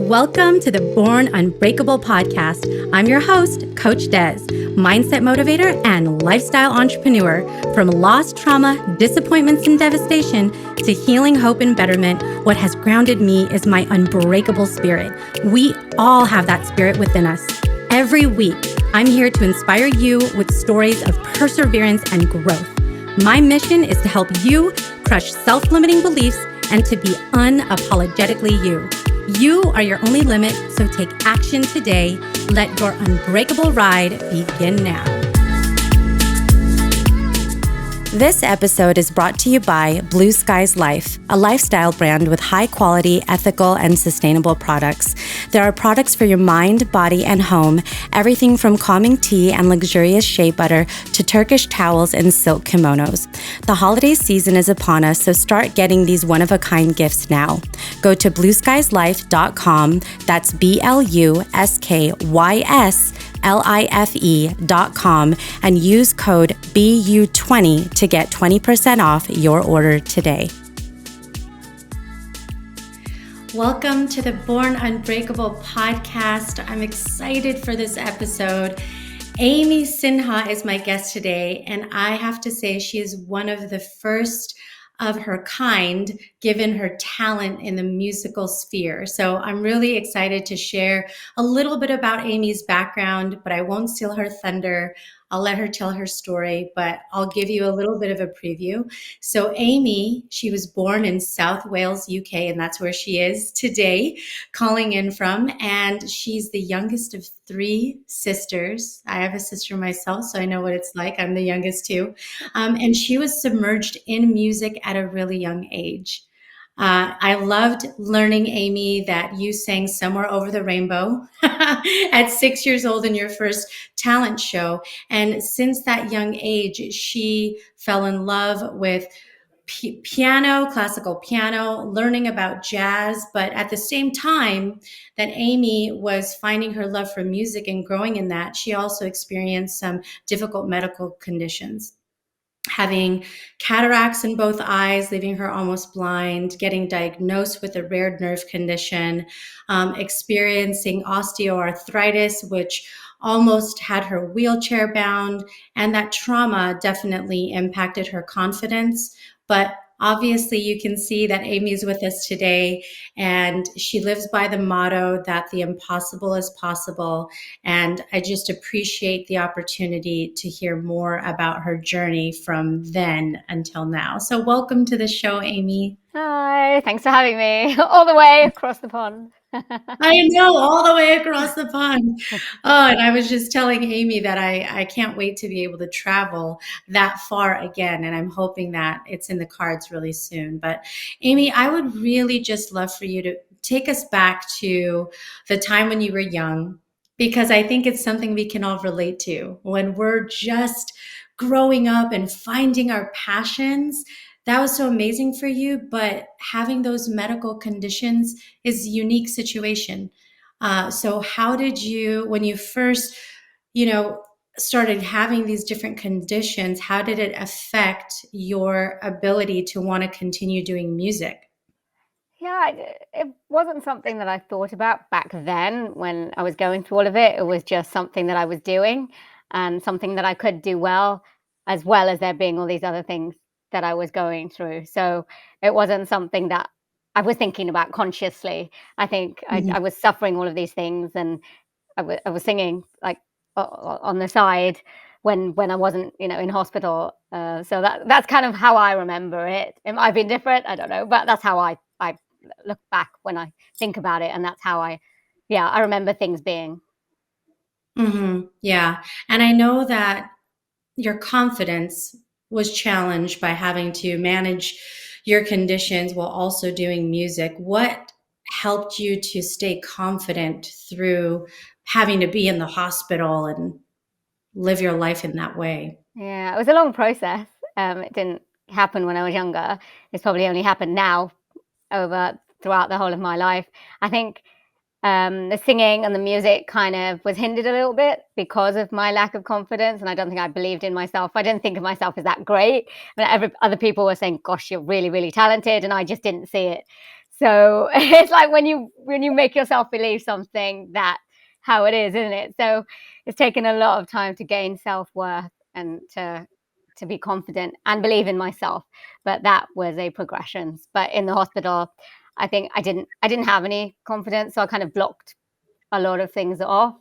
Welcome to the Born Unbreakable podcast. I'm your host, Coach Des, mindset motivator and lifestyle entrepreneur. From loss, trauma, disappointments, and devastation to healing, hope, and betterment, what has grounded me is my unbreakable spirit. We all have that spirit within us. Every week, I'm here to inspire you with stories of perseverance and growth. My mission is to help you crush self-limiting beliefs and to be unapologetically you. You are your only limit, so take action today. Let your unbreakable ride begin now. This episode is brought to you by Blue Skies Life, a lifestyle brand with high-quality, ethical, and sustainable products. There are products for your mind, body, and home, everything from calming tea and luxurious shea butter to Turkish towels and silk kimonos. The holiday season is upon us, so start getting these one-of-a-kind gifts now. Go to blueskieslife.com, that's BLUSKYSLIFE.com, and use code BU20 to get 20% off your order today. Welcome to the Born Unbreakable podcast. I'm excited for this episode. Amy Sinha is my guest today, and I have to say she is one of the first of her kind, given her talent in the musical sphere. So I'm really excited to share a little bit about Amy's background, but I won't steal her thunder. I'll let her tell her story, but I'll give you a little bit of a preview. So Amy, she was born in South Wales, UK, and that's where she is today, calling in from. And she's the youngest of three sisters. I have a sister myself, so I know what it's like. I'm the youngest too. And she was submerged in music at a really young age. I loved learning, Amy, that you sang Somewhere Over the Rainbow at 6 years old in your first talent show. And since that young age, she fell in love with piano, classical piano, learning about jazz. But at the same time that Amy was finding her love for music and growing in that, she also experienced some difficult medical conditions. Having cataracts in both eyes, leaving her almost blind, getting diagnosed with a rare nerve condition, experiencing osteoarthritis, which almost had her wheelchair bound. And that trauma definitely impacted her confidence. But obviously, you can see that Amy's with us today, and she lives by the motto that the impossible is possible. And I just appreciate the opportunity to hear more about her journey from then until now. So welcome to the show, Amy. Hi, thanks for having me all the way across the pond. I know, all the way across the pond. Oh, and I was just telling Amy that I can't wait to be able to travel that far again. And I'm hoping that it's in the cards really soon. But Amy, I would really just love for you to take us back to the time when you were young, because I think it's something we can all relate to when we're just growing up and finding our passions. That was so amazing for you, but having those medical conditions is a unique situation. So how did you, when you first, started having these different conditions, how did it affect your ability to want to continue doing music? Yeah, it wasn't something that I thought about back then when I was going through all of it. It was just something that I was doing and something that I could do as well as there being all these other things that I was going through. So it wasn't something that I was thinking about consciously. I think Mhm. I was suffering all of these things, and I was singing like on the side when I wasn't, in hospital. So that's kind of how I remember it. It might have been different, I don't know, but that's how I look back when I think about it, and that's how I remember things being. Yeah. And I know that your confidence was challenged by having to manage your conditions while also doing music. What helped you to stay confident through having to be in the hospital and live your life in that way? Yeah, it was a long process. It didn't happen when I was younger. It's probably only happened now over throughout the whole of my life. I think the singing and the music kind of was hindered a little bit because of my lack of confidence, and I don't think I believed in myself. I didn't think of myself as that great, but other people were saying, "Gosh, you're really, really talented," and I just didn't see it. So it's like when you make yourself believe something, that how it is, isn't it? So it's taken a lot of time to gain self-worth and to be confident and believe in myself. But that was a progression. But in the hospital, I think I didn't have any confidence, so I kind of blocked a lot of things off,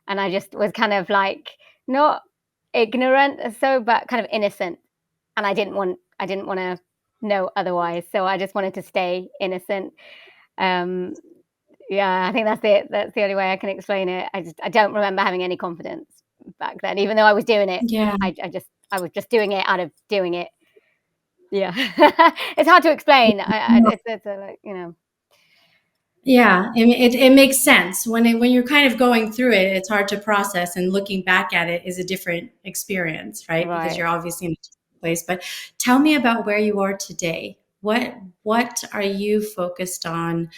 and I just was kind of like not ignorant, so but kind of innocent, and I didn't want to know otherwise, so I just wanted to stay innocent. Um, yeah, I think that's the only way I can explain it. I don't remember having any confidence back then, even though I was doing it. Yeah. I was just doing it out of doing it. Yeah, it's hard to explain. It's a, like, Yeah, it makes sense when you're kind of going through it. It's hard to process, and looking back at it is a different experience, right? Because right. you're obviously in a different place. But tell me about where you are today. What are you focused on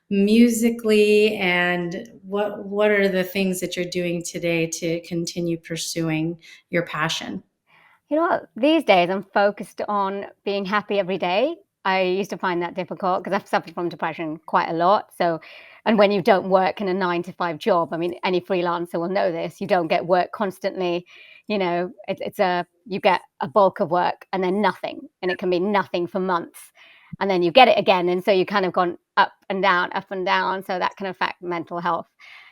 musically, and what are the things that you're doing today to continue pursuing your passion? You know what? These days, I'm focused on being happy every day. I used to find that difficult because I've suffered from depression quite a lot. So, and when you don't work in a 9 to 5 job, I mean, any freelancer will know this. You don't get work constantly. You get a bulk of work and then nothing, and it can be nothing for months, and then you get it again, and so you kind of gone up and down, up and down. So that can affect mental health.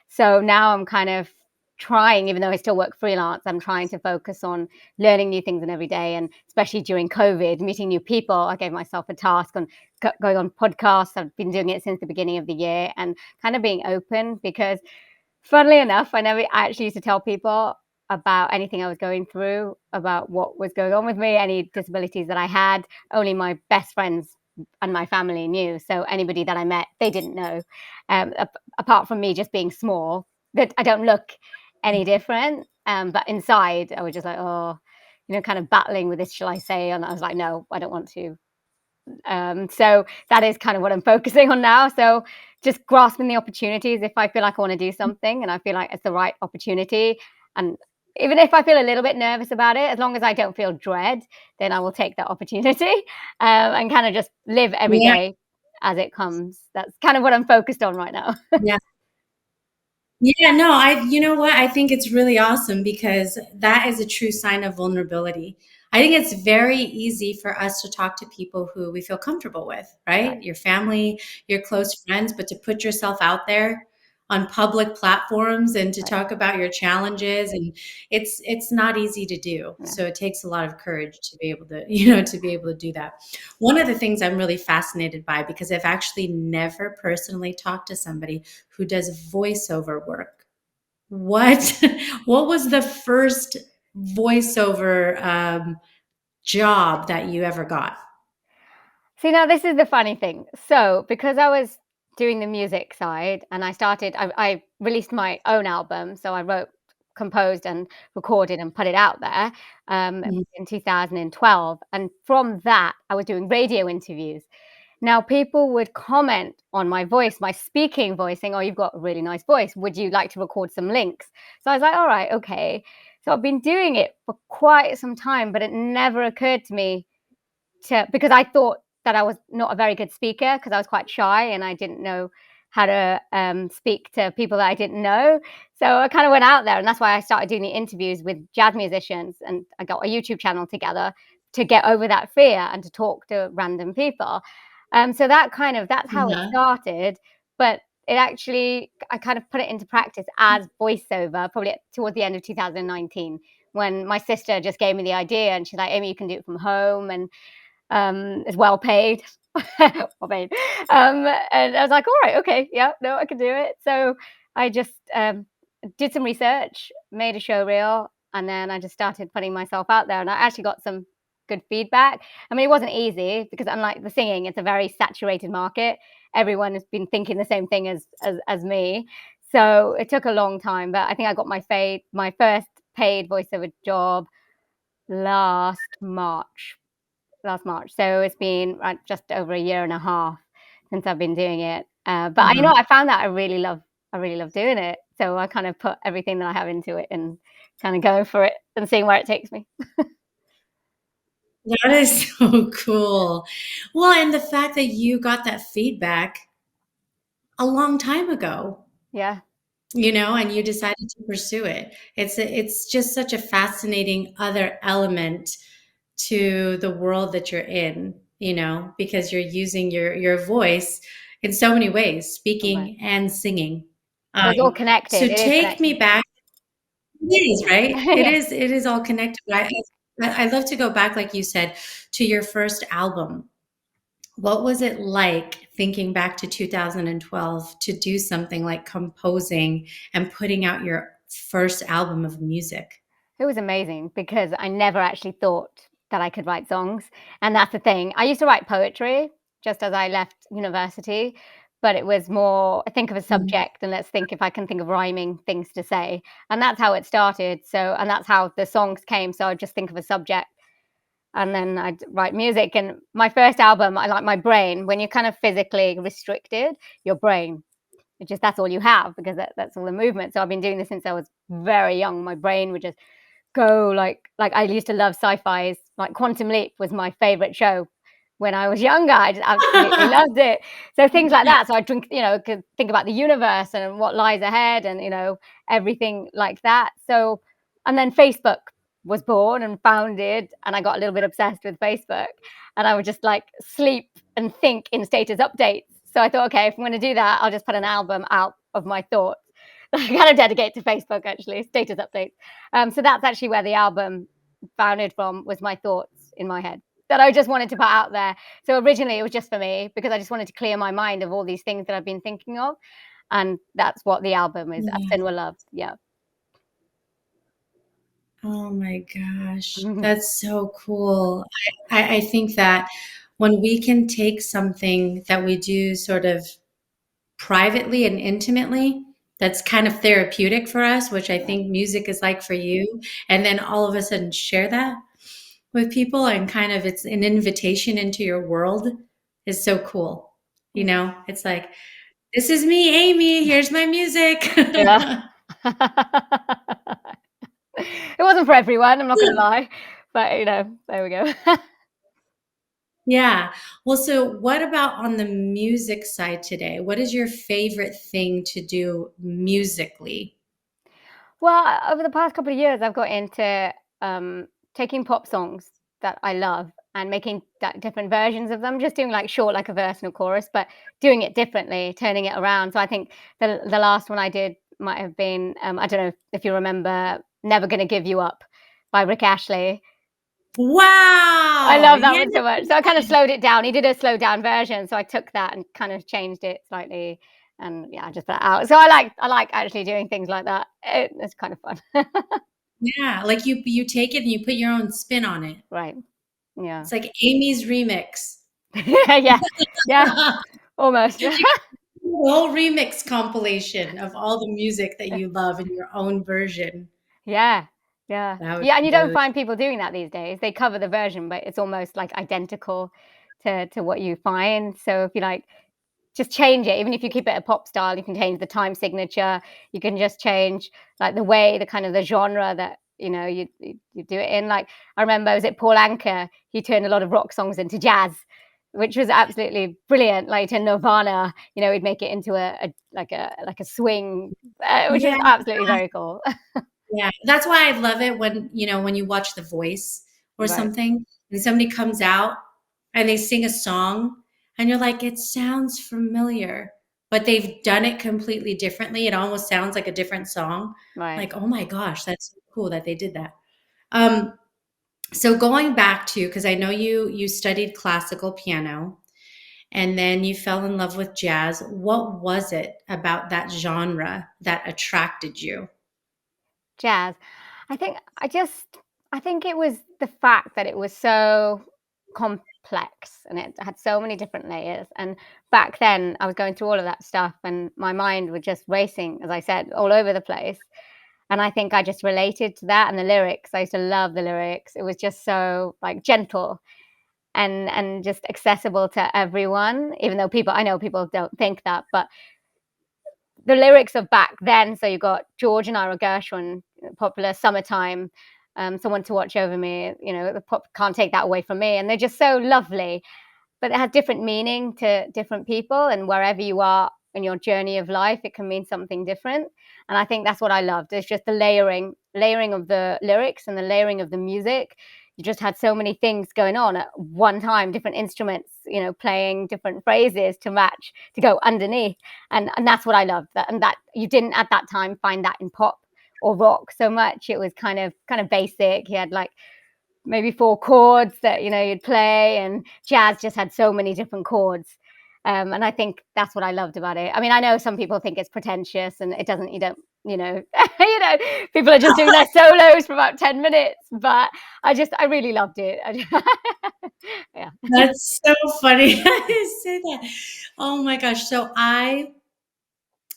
So now I'm kind of trying, even though I still work freelance, I'm trying to focus on learning new things in every day, and especially during COVID, meeting new people. I gave myself a task on going on podcasts. I've been doing it since the beginning of the year, and kind of being open, because funnily enough, I never actually used to tell people about anything I was going through, about what was going on with me, any disabilities that I had. Only my best friends and my family knew. So anybody that I met, they didn't know. Apart from me just being small, that I don't look any different. But inside, I was just like, oh, kind of battling with this, shall I say? And I was like, no, I don't want to. So that is kind of what I'm focusing on now. So just grasping the opportunities. If I feel like I want to do something and I feel like it's the right opportunity, and even if I feel a little bit nervous about it, as long as I don't feel dread, then I will take that opportunity, and kind of just live every Yeah, day as it comes. That's kind of what I'm focused on right now. yeah. Yeah, no, you know what? I think it's really awesome because that is a true sign of vulnerability. I think it's very easy for us to talk to people who we feel comfortable with, right? Right. Your family, your close friends, but to put yourself out there on public platforms and to Right. talk about your challenges, and it's not easy to do. Yeah. So it takes a lot of courage to be able to, to be able to do that. One of the things I'm really fascinated by, because I've actually never personally talked to somebody who does voiceover work. What what was the first voiceover job that you ever got? See, now this is the funny thing. So, because I was doing the music side, and I released my own album. So I wrote, composed, and recorded and put it out there, Mhm. in 2012. And from that, I was doing radio interviews. Now, people would comment on my voice, my speaking voice, saying, "Oh, you've got a really nice voice. Would you like to record some links?" So I was like, "All right, okay." So I've been doing it for quite some time, but it never occurred to me to, because I thought that I was not a very good speaker, because I was quite shy and I didn't know how to speak to people that I didn't know. So I kind of went out there, and that's why I started doing the interviews with jazz musicians, and I got a YouTube channel together to get over that fear and to talk to random people. So that's how it Uh-huh. started. But it actually, I kind of put it into practice as voiceover probably towards the end of 2019, when my sister just gave me the idea, and she's like, "Amy, you can do it from home, and is well paid." Well paid. And I was like, "All right, okay, yeah, no, I can do it." So I just did some research, made a show reel, and then I just started putting myself out there, and I actually got some good feedback. I mean, it wasn't easy, because unlike the singing, it's a very saturated market. Everyone has been thinking the same thing as me. So it took a long time, but I think I got my first paid voiceover job last March last March. So it's been just over a year and a half since I've been doing it. But Uh-huh. I found that I really love doing it. So I kind of put everything that I have into it, and kind of going for it and seeing where it takes me. That is so cool. Well, and the fact that you got that feedback, a long time ago, Yeah. and you decided to pursue it. It's just such a fascinating other element to the world that you're in, because you're using your voice in so many ways, Right. speaking and singing. So it's all So connected. It is take me connected. back. It is, right? It Yeah. is. It is all connected. I love to go back, like you said, to your first album. What was it like thinking back to 2012 to do something like composing and putting out your first album of music? It was amazing because I never actually thought that I could write songs, and that's the thing. I used to write poetry just as I left university, but it was more, I think of a Mhm. subject and let's think if I can think of rhyming things to say, and that's how it started. So and that's how the songs came, so I'd just think of a subject, and then I'd write music. And my first album, I like my brain, when you're kind of physically restricted, your brain, it just that's all you have because that's all the movement. So I've been doing this since I was very young. My brain would just go like I used to love sci-fis, like Quantum Leap was my favorite show when I was younger. I just absolutely loved it. So things like that. So I drink, could think about the universe and what lies ahead and, everything like that. So and then Facebook was born and founded and I got a little bit obsessed with Facebook and I would just like sleep and think in status updates. So I thought, okay, if I'm going to do that, I'll just put an album out of my thoughts. I kind of dedicate to Facebook actually, status updates. So that's actually where the album founded from, was my thoughts in my head that I just wanted to put out there. So originally it was just for me because I just wanted to clear my mind of all these things that I've been thinking of. And that's what the album is, Yeah. Sin Were Love. Yeah. Oh my gosh, that's so cool. I think that when we can take something that we do sort of privately and intimately, that's kind of therapeutic for us, which I Right. think music is like for you, and then all of a sudden share that with people and kind of it's an invitation into your world is so cool. Yeah. It's like, this is me, Amy, here's my music. Yeah. It wasn't for everyone, I'm not gonna lie. But there we go. Yeah. Well, so what about on the music side today? What is your favorite thing to do musically? Well, over the past couple of years, I've got into taking pop songs that I love and making different versions of them, just doing like short, like a verse and a chorus, but doing it differently, turning it around. So I think the last one I did might have been, I don't know if you remember, "Never Gonna Give You Up" by Rick Ashley. I Wow. love that Yeah. one so much. So I kind of slowed it down. He did a slowed down version, so I took that and kind of changed it slightly, and yeah, I just put it out. So I like actually doing things like that. It's kind of fun. Yeah. Like you take it and you put your own spin on it. Right. Yeah. It's like Amy's remix. Yeah. Yeah. Almost. Like a whole remix compilation of all the music that you love in your own version. Yeah. Yeah. That would Yeah, and be you don't really find people doing that these days. They cover the version, but it's almost like identical to what you find. So if you like just change it, even if you keep it a pop style, you can change the time signature, you can just change, like, the way the kind of the genre that, you do it in. Like, I remember, was it Paul Anka? He turned a lot of rock songs into jazz, which was absolutely brilliant. Like, to Nirvana, he'd make it into a swing, which was Yeah. absolutely very cool. Yeah, that's why I love it when, when you watch The Voice or Right, something and somebody comes out and they sing a song and you're like, it sounds familiar, but they've done it completely differently. It almost sounds like a different song. right. Like, oh my gosh, that's so cool that they did that. Um, so going back to, because I know you studied classical piano and then you fell in love with jazz. What was it about that genre that attracted you? Jazz. I think it was the fact that it was so complex and it had so many different layers. And back then, I was going through all of that stuff, and my mind was just racing, as I said, all over the place. And I think I just related to that and the lyrics. I used to love the lyrics. It was just so like gentle and just accessible to everyone. Even though I know people don't think that, but the lyrics of back then. So you got George and Ira Gershwin, popular "Summertime," "Someone to Watch Over Me." The pop can't take that away from me, and they're just so lovely. But it has different meaning to different people, and wherever you are in your journey of life, it can mean something different. And I think that's what I loved. It's just the layering of the lyrics and the layering of the music. You just had so many things going on at one time, different instruments, playing different phrases to match, to go underneath. And that's what I loved. And that you didn't at that time find that in pop or rock so much. It was kind of basic. He had like maybe 4 chords that you'd play, and jazz just had so many different chords. And I think that's what I loved about it. I mean, I know some people think it's pretentious, and it doesn't. You don't. People are just doing their solos for about 10 minutes, but I really loved it. Yeah. That's so funny. I say that. Oh my gosh. So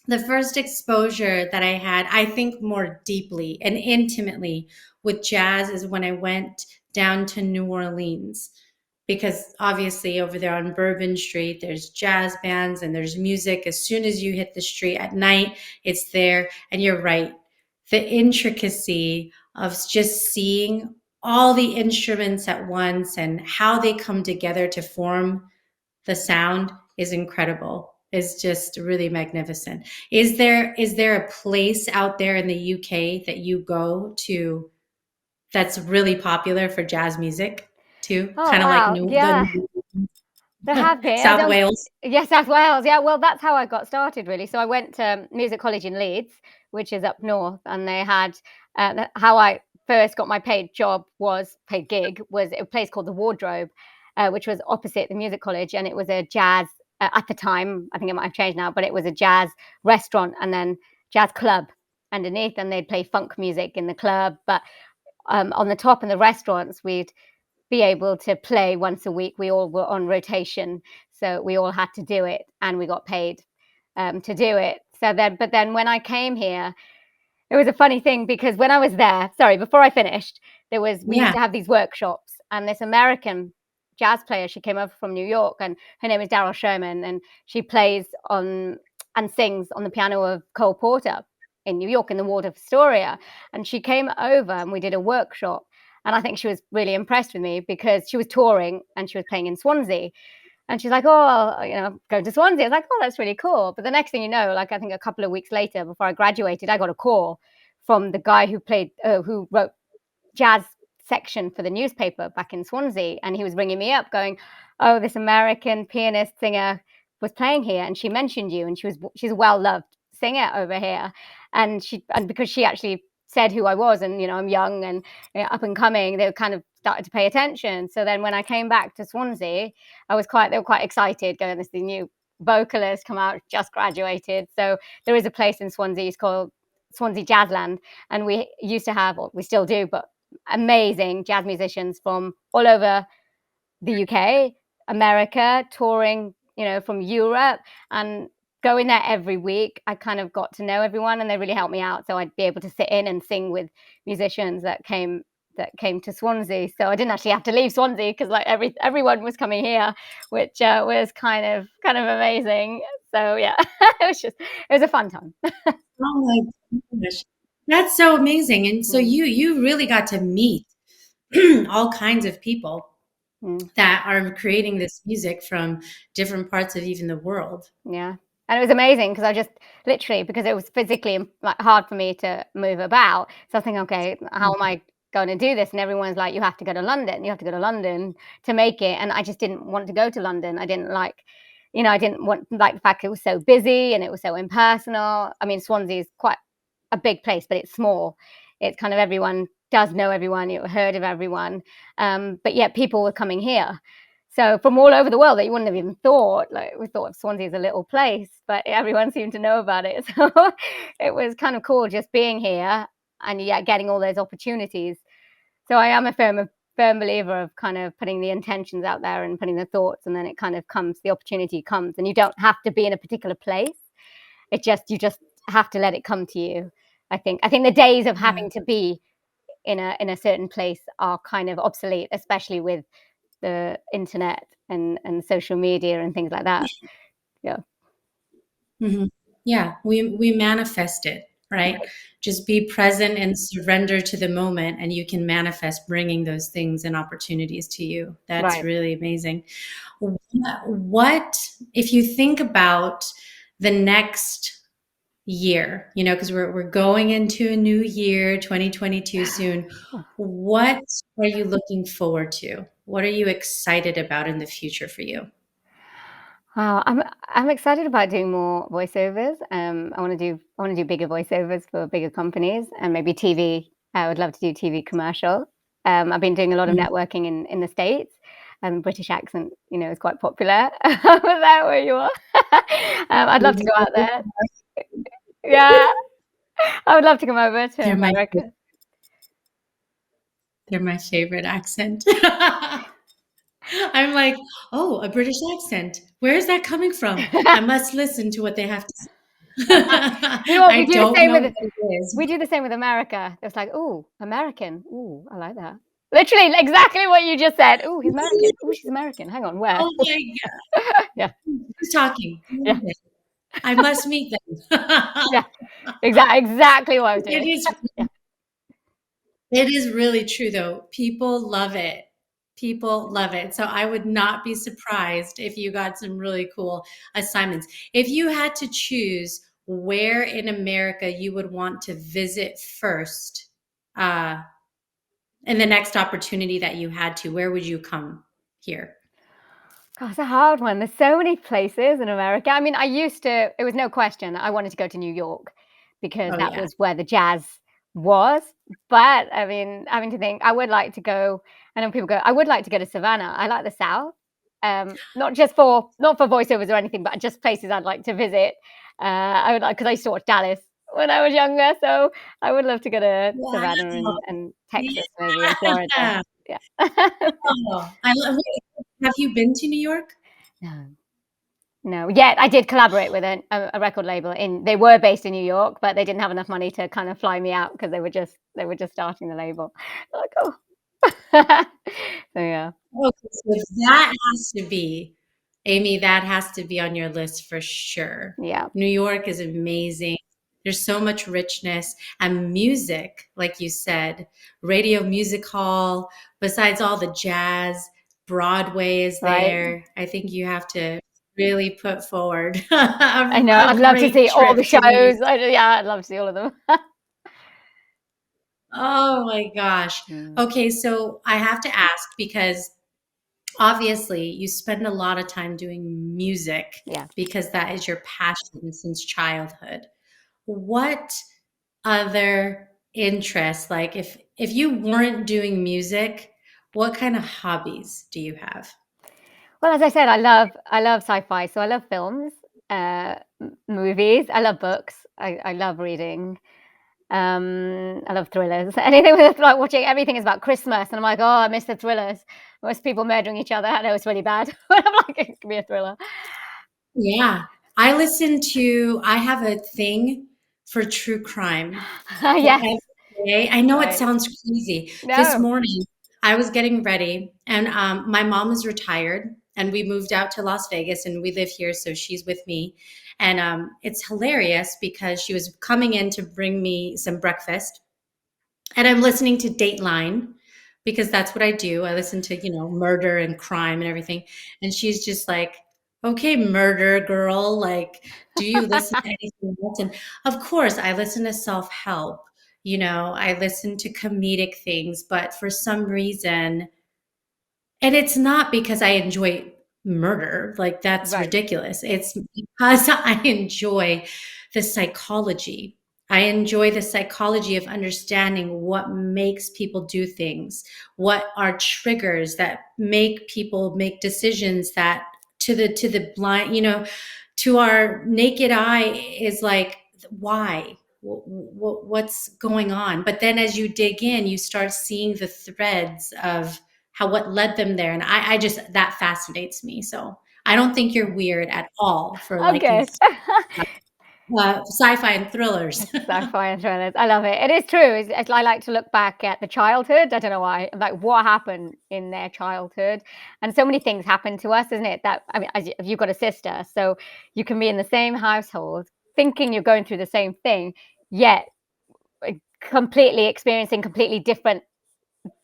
the first exposure that I had, I think more deeply and intimately with jazz is when I went down to New Orleans. Because obviously over there on Bourbon Street, there's jazz bands and there's music. As soon as you hit the street at night, it's there. And you're right. The intricacy of just seeing all the instruments at once and how they come together to form the sound is incredible. Is just really magnificent. Is there a place out there in the UK that you go to that's really popular for jazz music too? Oh Kind of like wow, yeah. There have been. I South don't. Wales. Yes, South Wales. Yeah, well, that's how I got started, really. So I went to music college in Leeds, which is up north, and they had how I first got my paid job was paid gig was a place called the Wardrobe, which was opposite the music college, and it was a jazz at the time. I think it might have changed now, but it was a jazz restaurant and then jazz club underneath, and they'd play funk music in the club, but on the top in the restaurants, we'd be able to play once a week. We all were on rotation, so we all had to do it, and we got paid to do it. But then when I came here, it was a funny thing because when I was there, sorry, before I finished, we used Yeah. to have these workshops, and this American jazz player, she came over from New York, and her name is Daryl Sherman, and she plays on and sings on the piano of Cole Porter in New York in the Waldorf Astoria. And she came over and we did a workshop. And I think she was really impressed with me because she was touring and she was playing in Swansea. And she's like, oh, go to Swansea. I was like, oh, that's really cool. But the next thing you know, like I think a couple of weeks later, before I graduated, I got a call from the guy who wrote jazz section for the newspaper back in Swansea. And he was ringing me up going, oh, this American pianist singer was playing here and she mentioned you, and she's a well-loved singer over here. And because she actually said who I was, and I'm young and up and coming, they kind of started to pay attention. So then when I came back to Swansea, they were quite excited going, this new vocalist come out, just graduated. So there is a place in Swansea, it's called Swansea Jazzland, and we used to have, or we still do, but amazing jazz musicians from all over the UK, America, touring, from Europe, and going there every week. I kind of got to know everyone, and they really helped me out. So I'd be able to sit in and sing with musicians that came to Swansea. So I didn't actually have to leave Swansea because like everyone was coming here, which was kind of amazing. So yeah, it was a fun time. Oh my gosh. That's so amazing. And so Mm, you really got to meet all kinds of people mm. that are creating this music from different parts of even the world. Yeah. And it was amazing because I just literally, because it was physically like hard for me to move about. So I was thinking, okay, how am I going to do this? And everyone's like, you have to go to London. You have to go to London to make it. And I just didn't want to go to London. I didn't like, I didn't want like the fact it was so busy and it was so impersonal. I mean, Swansea is quite a big place, but it's small. It's kind of everyone does know everyone. You heard of everyone. But yet people were coming here. So from all over the world that you wouldn't have even thought, like we thought of Swansea as a little place, but everyone seemed to know about it. So it was kind of cool just being here and yet getting all those opportunities. So I am a firm believer of kind of putting the intentions out there and putting the thoughts, and then it kind of comes, the opportunity comes, and you don't have to be in a particular place. You just have to let it come to you. I think the days of Yeah. having to be in a certain place are kind of obsolete, especially with the internet and social media and things like that. Yeah. Mhm. Yeah, we manifest it, right? Right. Just be present and surrender to the moment, and you can manifest bringing those things and opportunities to you. That's Right. really amazing. What if you think about the next year, because we're going into a new year, 2022 soon. What are you looking forward to? What are you excited about in the future for you? Wow, I'm excited about doing more voiceovers. I want to do bigger voiceovers for bigger companies and maybe TV. I would love to do TV commercial. I've been doing a lot of Mm. networking in the States, and British accent, is quite popular. Was that where you are? I'd love to go out there. Yeah, I would love to come over to They're my America. they're my favorite accent. I'm like, oh, a British accent. Where is that coming from? I must listen to what they have to say. You know what? I don't know what it We is. do the same with America. It's like, "Ooh, American. Ooh, I like that." Literally, exactly what you just said. "Ooh, he's American. Ooh, she's American. Hang on, where?" Oh my Yeah, God. Who's talking? yeah, I must meet them. yeah. Exactly what I was It doing. is Yeah. it is really true though. People love it. People love it. So I would not be surprised if you got some really cool assignments. If you had to choose where in America you would want to visit first, uh, in the next opportunity that you had to, where would you come here? God, it's a hard one. There's so many places in America. I mean, it was no question. I wanted to go to New York because Oh that yeah. was where the jazz was. But I mean, having to think, I would like to go. I know people go, I would like to go to Savannah. I like the South. Not for voiceovers or anything, but just places I'd like to visit. I would like, because I used to watch Dallas when I was younger. So I would love to go to Wow. Savannah and Texas, maybe, and Florida. Yeah. Yeah. Oh, I love it. Have you been to New York? No. No, yet I did collaborate with a record label they were based in New York, but they didn't have enough money to kind of fly me out because they were just starting the label. Like, oh. So yeah. Okay, so that has to be, Amy, that has to be on your list for sure. Yeah, New York is amazing. There's so much richness and music, like you said, radio music hall, besides all the jazz, Broadway is right. there. I think you have to really put forward I know. a I'd love to great see all the trip to New York. shows. Yeah, I'd love to see all of them. Oh my gosh. Mm, Okay, so I have to ask because obviously you spend a lot of time doing music yeah. because that is your passion since childhood. What other interests, like if you weren't doing music, what kind of hobbies do you have? Well, as I said, I love sci-fi, so I love films, movies. I love books. I love reading. I love thrillers. Anything with like watching everything is about Christmas, and I'm like, oh, I miss the thrillers. Most people murdering each other. I know it's really bad, but I'm like, it could be a thriller. Yeah. I have a thing for true crime. So Yes, every day, I know it right. sounds crazy. This No, morning, I was getting ready, and my mom is retired, and we moved out to Las Vegas, and we live here, so she's with me. And it's hilarious because she was coming in to bring me some breakfast, and I'm listening to Dateline because that's what I do. I listen to, murder and crime and everything. And she's just like, okay, murder girl, like, do you listen to anything else? And of course, I listen to self help, I listen to comedic things, but for some reason, and it's not because I enjoy murder, like, that's right, ridiculous. It's because I enjoy the psychology. I enjoy the psychology of understanding what makes people do things, what are triggers that make people make decisions that to the blind, to our naked eye is like, why? What's going on? But then as you dig in, you start seeing the threads of what led them there. And I just, that fascinates me. So I don't think you're weird at all for liking okay. sci-fi and thrillers. Sci-fi and thrillers. I love it. It is true. I like to look back at the childhood. I don't know why. Like what happened in their childhood, and so many things happen to us, isn't it? That I mean, if you've got a sister, so you can be in the same household, thinking you're going through the same thing, yet completely experiencing completely different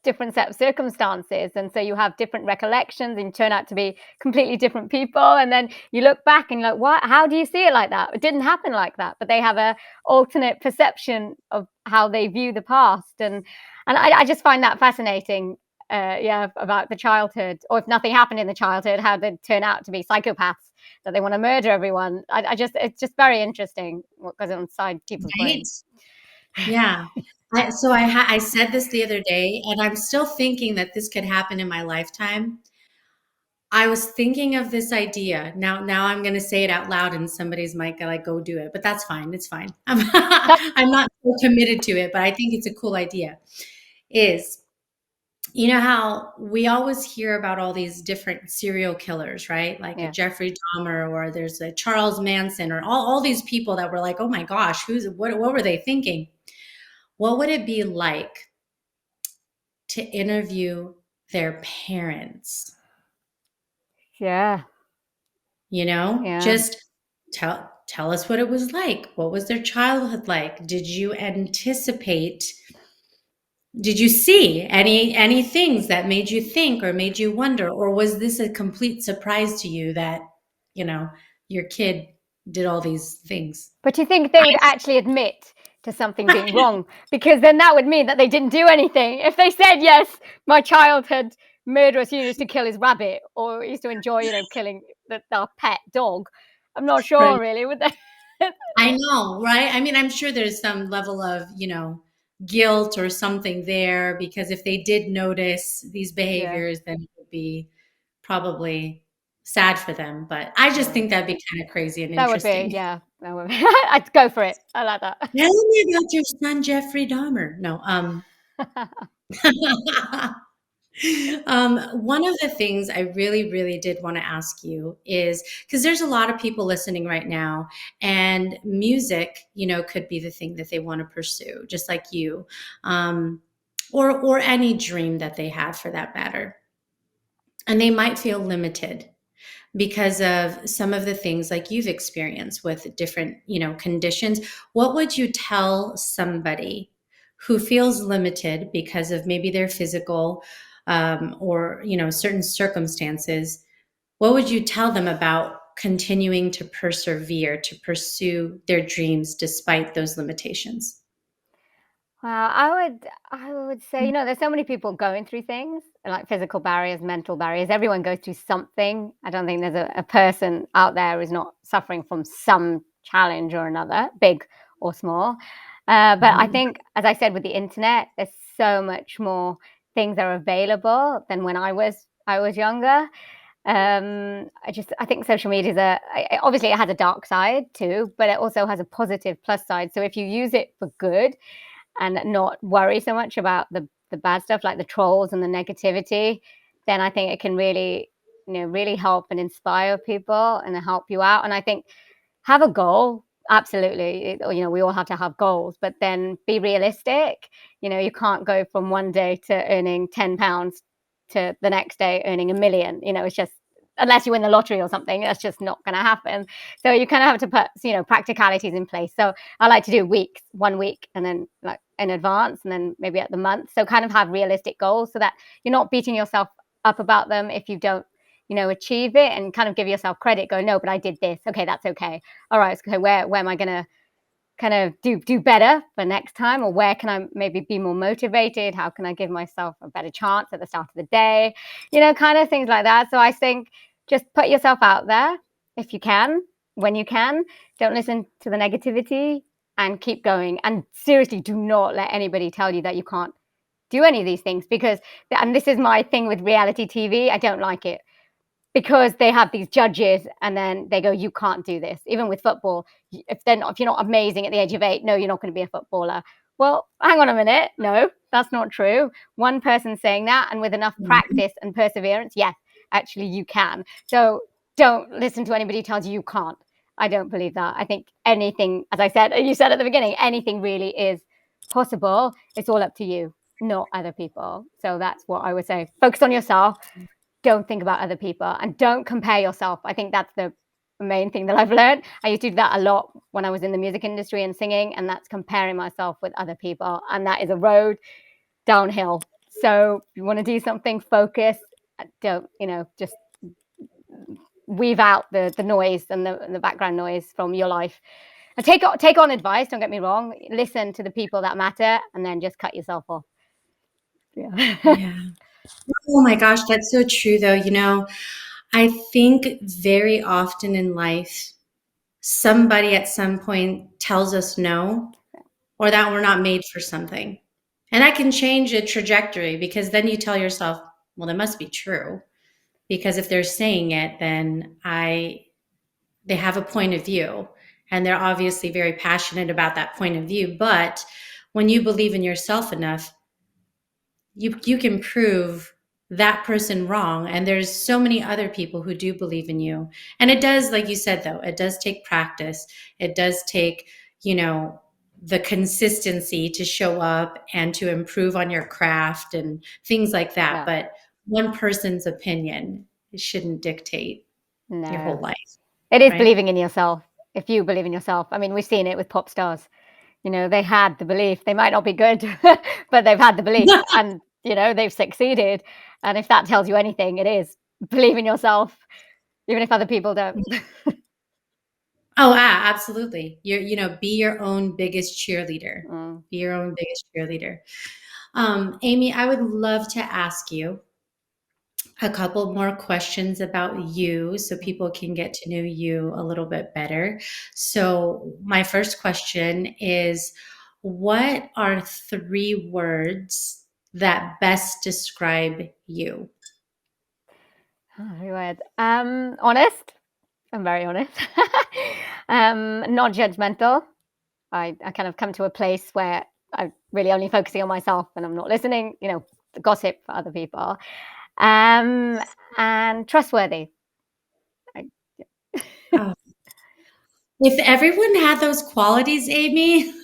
different set of circumstances, and so you have different recollections and turn out to be completely different people, and then you look back and you're like, what, how do you see it like that? It didn't happen like that, but they have a alternate perception of how they view the past. And I just find that fascinating. Yeah, about the childhood, or if nothing happened in the childhood, how they turn out to be psychopaths, that they want to murder everyone. I just, it's just very interesting what goes on inside people's Right? brains. Yeah. I said this the other day, and I'm still thinking that this could happen in my lifetime. I was thinking of this idea. Now I'm going to say it out loud, and somebody's might go like, "Go do it," but that's fine. It's fine. I'm not so committed to it, but I think it's a cool idea. Is you know how we always hear about all these different serial killers, right? Like a Yeah. Jeffrey Dahmer, or there's a Charles Manson, or all these people that were like, "Oh my gosh, what were they thinking?" What would it be like to interview their parents? Yeah. You know, Yeah. just tell us what it was like. What was their childhood like? Did you anticipate? Did you see any things that made you think or made you wonder, or was this a complete surprise to you that, you know, your kid did all these things? But do you think they would actually admit to something being wrong? Because then that would mean that they didn't do anything. If they said, yes, my child had murderous, he used to kill his rabbit, or used to enjoy, killing our pet dog, I'm not sure Right. really, would they? I know, right? I mean, I'm sure there's some level of, guilt or something there, because if they did notice these Yeah, behaviors, then it would be probably sad for them. But I just yeah. think that'd be kind of crazy and That would be, interesting. yeah, that would be. I'd go for it. I like that. Tell me about your son, Jeffrey Dahmer. No, one of the things I really, really did want to ask you is, because there's a lot of people listening right now, and music, could be the thing that they want to pursue, just like you, or any dream that they have for that matter. And they might feel limited because of some of the things like you've experienced with different, conditions. What would you tell somebody who feels limited because of maybe their physical, or, certain circumstances? What would you tell them about continuing to persevere, to pursue their dreams despite those limitations? Well, I would say, there's so many people going through things like physical barriers, mental barriers. Everyone goes through something. I don't think there's a person out there who's not suffering from some challenge or another, big or small. But I Mhm. think, as I said, with the internet, there's so much more things are available than when I was younger. I think social media is obviously it has a dark side too, but it also has a positive plus side. So if you use it for good and not worry so much about the bad stuff like the trolls and the negativity, then I think it can really, really help and inspire people and help you out. And I think have a goal. Absolutely. We all have to have goals, but then be realistic. You can't go from one day to earning £10 to the next day earning 1 million. It's just, unless you win the lottery or something, that's just not going to happen. So you kind of have to put, practicalities in place. So I like to do weeks, 1 week, and then like in advance, and then maybe at the month. So kind of have realistic goals so that you're not beating yourself up about them if you don't, achieve it, and kind of give yourself credit. Go, no, but I did this. Okay, that's okay. All right, so where am I gonna kind of do better for next time, or where can I maybe be more motivated? How can I give myself a better chance at the start of the day? Kind of things like that. So I think just put yourself out there if you can, when you can. Don't listen to the negativity and keep going. And seriously, do not let anybody tell you that you can't do any of these things, because, and this is my thing with reality TV, I don't like it because they have these judges and then they go, you can't do this. Even with football, if you're not amazing at the age of 8, no, you're not going to be a footballer. Well, hang on a minute. No, that's not true. One person saying that, and with enough Mhm. practice and perseverance, yes, actually you can. So don't listen to anybody who tells you you can't. I don't believe that. I think anything, as I said, you said at the beginning, anything really is possible. It's all up to you, not other people. So that's what I would say. Focus on yourself, don't think about other people, and don't compare yourself. I think that's the main thing that I've learned. I used to do that a lot when I was in the music industry and singing, and that's comparing myself with other people. And that is a road downhill So if you want to do something, focus. Don't, just weave out the noise and the background noise from your life. And take on advice, don't get me wrong. Listen to the people that matter and then just cut yourself off. Yeah. Yeah. Oh my gosh, that's so true though. I think very often in life, somebody at some point tells us no, or that we're not made for something. And that can change a trajectory, because then you tell yourself, well, that must be true. Because if they're saying it, then they have a point of view, and they're obviously very passionate about that point of view. But when you believe in yourself enough, you can prove that person wrong, and there's so many other people who do believe in you. And it does, like you said, though, it does take practice. It does take, the consistency to show up and to improve on your craft and things like that. Yeah. But one person's opinion shouldn't dictate your whole No. life, It is right? believing in yourself. If you believe in yourself, I mean, we've seen it with pop stars. They had the belief. They might not be good, but they've had the belief and, they've succeeded. And if that tells you anything, it is believe in yourself, even if other people don't. Oh, absolutely. Be your own biggest cheerleader. Mm. Be your own biggest cheerleader. Amy, I would love to ask you a couple more questions about you so people can get to know you a little bit better. So, my first question is, what are 3 words that best describe you? Oh, very weird. Honest. I'm very honest. Not judgmental. I kind of come to a place where I'm really only focusing on myself and I'm not listening, the gossip for other people. Um, and trustworthy. I, Oh, if everyone had those qualities, Amy,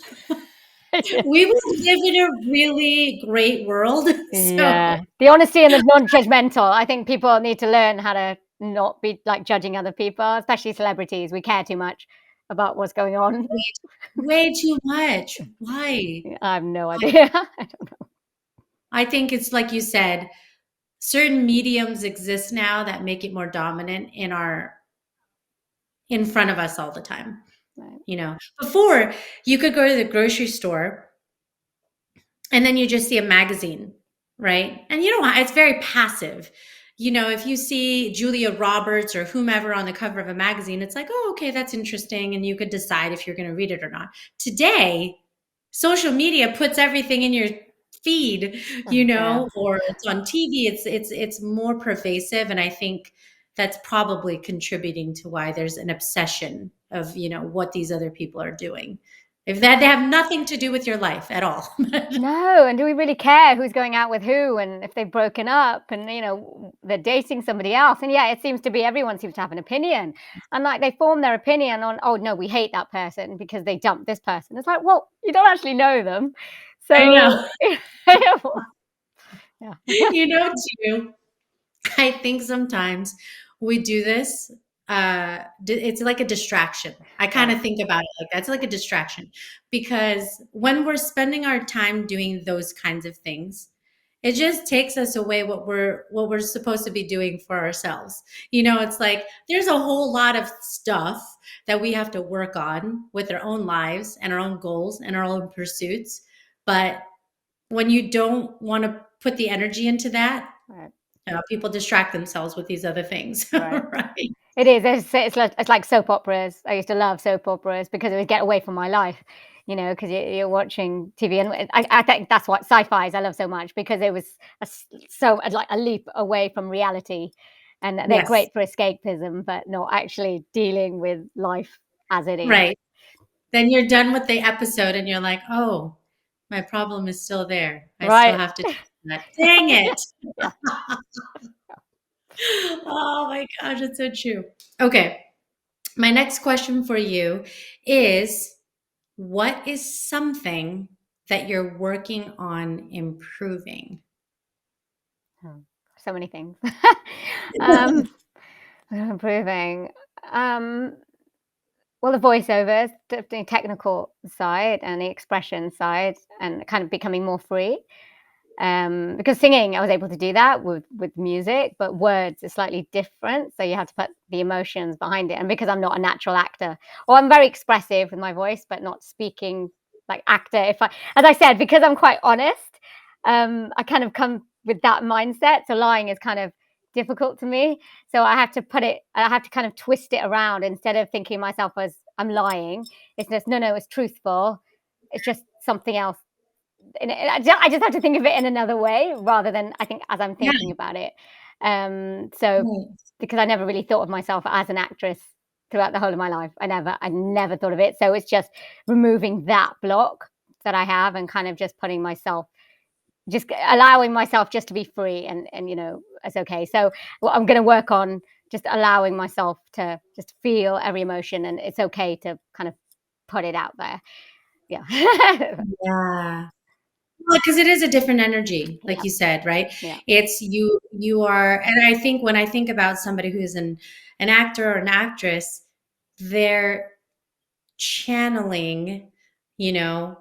we would live in a really great world. yeah, So, the honesty and the non-judgmental. I think people need to learn how to not be like judging other people, especially celebrities. We care too much about what's going on. way, way too much. Why? I have no idea. I think it's like you said, certain mediums exist now that make it more dominant in front of us all the time. Right. Before, you could go to the grocery store and then you just see a magazine, right? And it's very passive. If you see Julia Roberts or whomever on the cover of a magazine, it's like, oh, okay, that's interesting, and you could decide if you're going to read it or not. Today, social media puts everything in your feed, Yeah. or it's on TV. It's more pervasive, and I think that's probably contributing to why there's an obsession of what these other people are doing. If that they have nothing to do with your life at all. No, and do we really care who's going out with who and if they've broken up and they're dating somebody else? And yeah, it seems to be everyone seems to have an opinion. And like they form their opinion on, oh no, we hate that person because they dumped this person. It's like, well, you don't actually know them. I So know. yeah. Too, I think sometimes we do this. It's like a distraction. I kind Right. of think about it like that's like a distraction, because when we're spending our time doing those kinds of things, it just takes us away what we're supposed to be doing for ourselves. It's like there's a whole lot of stuff that we have to work on with our own lives and our own goals and our own pursuits. But when you don't want to put the energy into that, Right. people distract themselves with these other things, Right. right? It is. It's like soap operas. I used to love soap operas because it would get away from my life, because you're watching TV. And I think that's what sci-fis I love so much because it was like a leap away from reality. And they're Yes, great for escapism, but not actually dealing with life as it is. right. Then you're done with the episode and you're like, "Oh, my problem is still there. I still Right. have to do that. Dang it." Yeah. Oh my gosh, it's so true. Okay, my next question for you is, what is something that you're working on improving? Oh, so many things. um, improving. Um, Well, the voiceovers, the technical side and the expression side, and kind of becoming more free. Because singing, I was able to do that with music, but words are slightly different. So you have to put the emotions behind it. And because I'm not a natural actor, or I'm very expressive with my voice, but not speaking like actor. As I said, because I'm quite honest, I kind of come with that mindset. So lying is kind of difficult to me. So I have to kind of twist it around instead of thinking myself as I'm lying. It's just, no, it's truthful. It's just something else. And I just have to think of it in another way rather than I think as I'm Yeah. thinking about it. So because I never really thought of myself as an actress throughout the whole of my life. I never thought of it. So it's just removing that block that I have and kind of just putting myself, just allowing myself just to be free and it's okay. So what I'm going to work on just allowing myself to just feel every emotion, and it's okay to kind of put it out there. Yeah. Yeah. Well, because it is a different energy, like Yeah. you said, right? Yeah. It's you are, and I think when I think about somebody who's an actor or an actress, they're channeling, you know,